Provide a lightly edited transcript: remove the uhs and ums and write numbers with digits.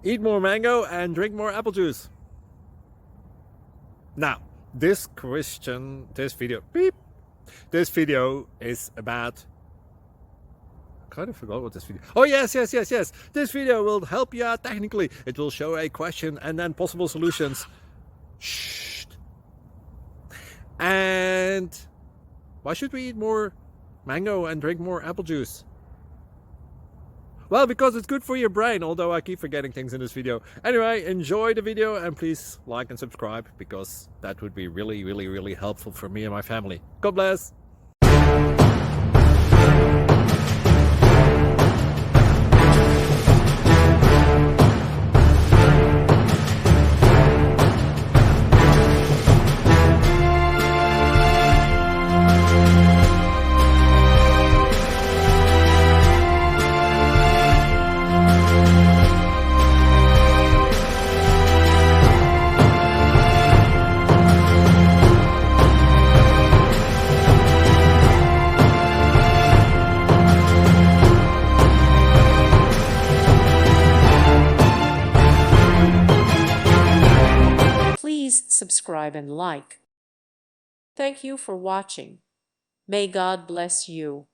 Eat more mango and drink more apple juice. Now, this video is about, I kind of forgot what this video. Oh, yes. This video will help you out technically. It will show a question and then possible solutions. Shh. And why should we eat more mango and drink more apple juice? Well, because it's good for your brain, although I keep forgetting things in this video. Anyway, enjoy the video and please like and subscribe, because that would be really helpful for me and my family. God bless! Please subscribe and like. Thank you for watching. May God bless you.